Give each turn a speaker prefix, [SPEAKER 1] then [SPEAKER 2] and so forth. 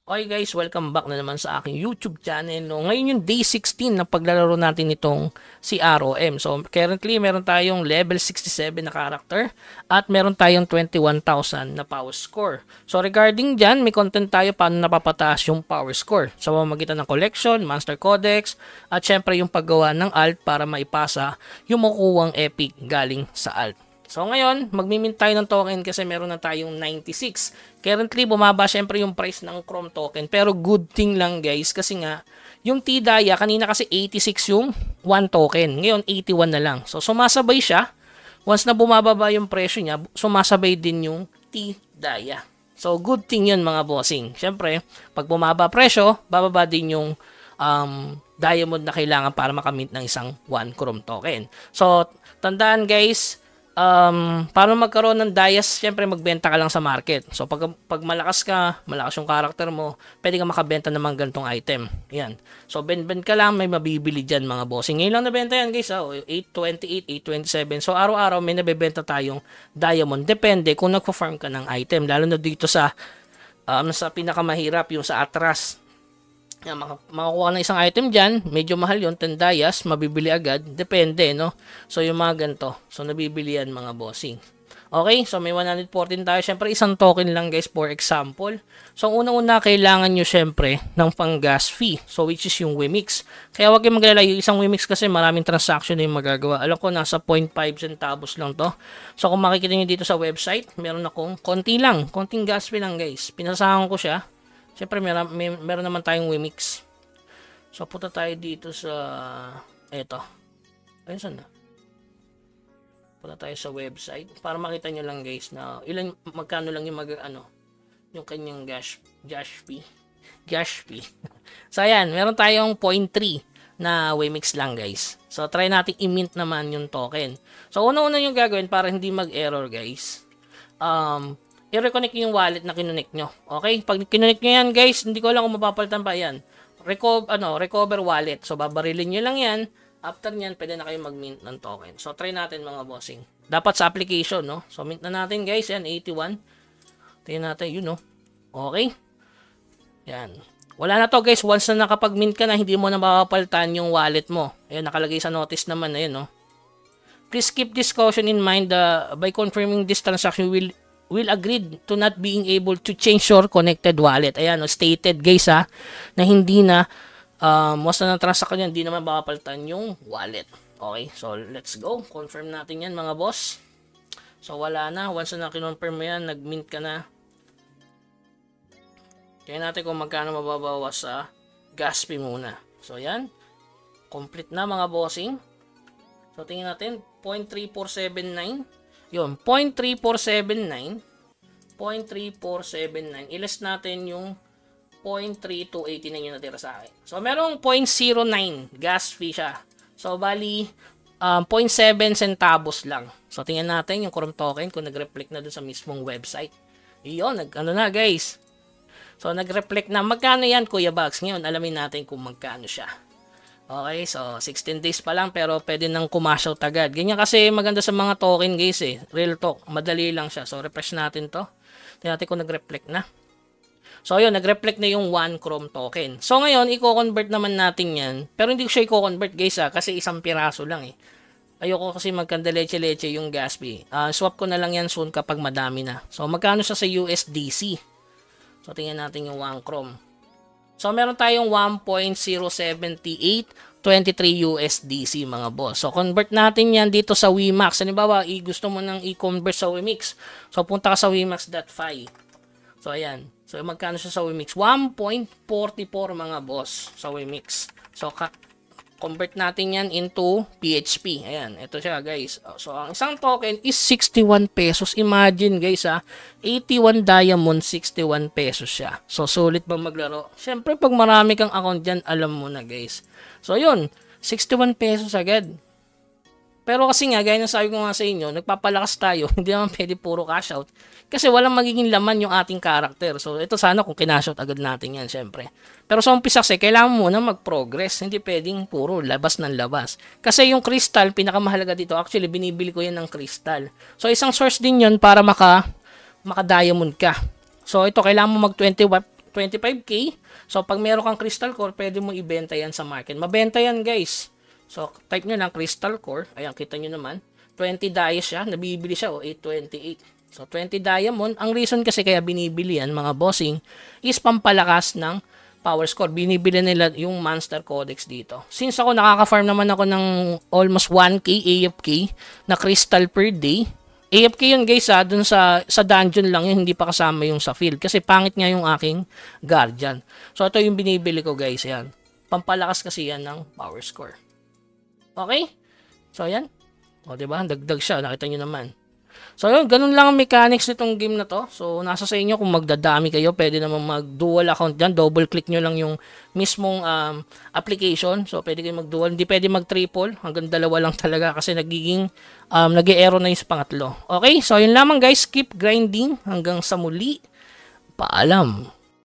[SPEAKER 1] Okay guys, welcome back na naman sa aking YouTube channel. No, ngayon yung day 16 na paglalaro natin itong si ROM. So currently meron tayong level 67 na character at meron tayong 21,000 na power score. So regarding dyan, may content tayo paano napapataas yung power score. Sa pamamagitan ng collection, monster codex at syempre yung paggawa ng alt para maipasa yung makukuhang epic galing sa alt. So ngayon, magmimint tayo ng token kasi meron na tayong 96. Currently, bumaba syempre yung price ng Chrome token. Pero good thing lang guys kasi nga, yung T-Daya, kanina kasi 86 yung 1 token. Ngayon, 81 na lang. So sumasabay siya. Once na bumababa yung presyo niya, sumasabay din yung T-Daya. So good thing yun mga bossing. Syempre, pag bumaba presyo, bababa din yung diamond na kailangan para makamit ng isang 1 Chrome token. So, tandaan guys, para magkaroon ng Dayas, syempre magbenta ka lang sa market. So pag malakas ka, malakas yung character mo, pwede ka makabenta naman ganitong item. Yan. So bend ka lang, may mabibili dyan mga bossing. Ngayon lang nabenta yan guys, 828, 827. So araw-araw may nabebenta tayong diamond. Depende kung nagpo-farm ka ng item. Lalo na dito sa pinakamahirap, yung sa atras. Yan, makakuha ng isang item dyan, medyo mahal yun, 10 Dayas, mabibili agad, depende, no? So, yung mga ganito, so nabibili yan mga bossing. Okay, so may 114 tayo, syempre isang token lang guys, for example. So, unang-una, kailangan nyo syempre ng pang gas fee, so which is yung Wemix. Kaya wag kayong maglalay, yung isang Wemix kasi maraming transaction na yung magagawa. Alam ko, nasa 0.5 centavos lang to. So, kung makikita nyo dito sa website, meron akong konting gas fee lang guys. Pinasahan ko siya. Siyempre, meron naman tayong Wemix. So, punta tayo dito sa eto. Ayun, saan na? Punta tayo sa website para makita nyo lang guys na magkano lang yung yung kanyang gas fee. So, ayan, meron tayong 0.3 na Wemix lang guys. So, try natin i-mint naman yung token. So, una-una yung gagawin para hindi mag-error guys. I-reconnect yung wallet na kinonect nyo. Okay? Pag kinonect nyo yan, guys, hindi ko alam kung mapapalitan pa yan. Recover wallet. So, babarilin nyo lang yan. After nyan, pwede na kayo mag-mint ng token. So, try natin mga bossing. Dapat sa application, no? So, mint na natin, guys. Yan, 81. Tingnan natin, yun, no? Okay? Yan. Wala na to, guys. Once na nakapag-mint ka na, hindi mo na mapapalitan yung wallet mo. Ayan, nakalagay sa notice naman. Ayan, no? Please keep this caution in mind by confirming this transaction will agree to not being able to change your connected wallet. Ayan, no, stated guys na hindi na once na transaction yan, hindi naman makapalitan yung wallet. Okay, so let's go. Confirm natin yan mga boss. So wala na. Once na kinonfirm mo yan, nag-mint ka na. Kaya natin kung magkano mababawas sa gas fee muna. So yan. Complete na mga bossing. So tingnan natin. 0.3479. Yun, 0.3479. 0.3479. Ilas natin yung 0.3289 yung natira sa akin. So, merong 0.09 gas fee siya. So, bali, 0.7 centavos lang. So, tingnan natin yung Chrome token kung nag-reflect na dun sa mismong website. Iyon, ano na guys. So, nag-reflect na. Magkano yan, Kuya Bugs? Ngayon, alamin natin kung magkano siya. Okay, so 16 days pa lang pero pwede nang kumash out agad. Ganyan kasi maganda sa mga token guys eh. Real talk, madali lang siya. So refresh natin to. Tingnan natin kung nag-reflect na. So yun, nag-reflect na yung 1 Chrome token. So ngayon, i-convert naman natin yan. Pero hindi ko siya i-convert guys kasi isang piraso lang eh. Ayoko kasi magkandaleche-leche yung gas fee. Swap ko na lang yan soon kapag madami na. So magkano siya sa USDC? So tingnan natin yung 1 Chrome. So, meron tayong 1.07823 USDC mga boss. So, convert natin yan dito sa Wemax. Halimbawa, gusto mo nang i-convert sa Wemix. So, punta ka sa wemax.fi. So, ayan. So, magkano siya sa Wemix? 1.44 mga boss sa Wemix. So, convert natin yan into PHP. Ayan, ito siya guys. So, ang isang token is 61 pesos. Imagine guys 81 diamond, 61 pesos siya. So, sulit bang maglaro? Siyempre, pag marami kang account dyan, alam mo na guys. So, yun. 61 pesos agad. Pero kasi nga, gaya ng sabi ko nga sa inyo, nagpapalakas tayo, hindi naman pwede puro cash out. Kasi walang magiging laman yung ating character. So, ito sana kung kinash out agad natin yan, syempre. Pero sa umpisa kasi, kailangan mo muna mag-progress. Hindi pwedeng puro labas ng labas. Kasi yung crystal, pinakamahalaga dito, actually, binibili ko yan ng crystal. So, isang source din yun para maka-diamond ka. So, ito, kailangan mo mag 25k. So, pag meron kang crystal core, pwede mo ibenta yan sa market. Mabenta yan, guys. So, type nyo lang crystal core. Ayan, kita nyo naman. 20 dias siya. Nabibili siya, 828. So, 20 diamond. Ang reason kasi kaya binibili yan, mga bossing, is pampalakas ng power score. Binibili nila yung Monster Codex dito. Since ako nakaka-farm naman ako ng almost 1k AFK na crystal per day. AFK yun guys dun sa dungeon lang yun, hindi pa kasama yung sa field. Kasi pangit nga yung aking guardian. So, ito yung binibili ko guys. Yan. Pampalakas kasi yan ng power score. Okay? So, yan. O, diba? Dagdag siya. Nakita nyo naman. So, yun. Ganun lang ang mechanics nitong game na to. So, nasa sa inyo kung magdadami kayo. Pwede naman mag-dual account dyan. Double click nyo lang yung mismong application. So, pwede kayo mag-dual. Hindi pwede mag-triple. Hanggang dalawa lang talaga kasi nagiging nag-e-error na yung pangatlo. Okay? So, yun lamang guys. Keep grinding. Hanggang sa muli. Paalam.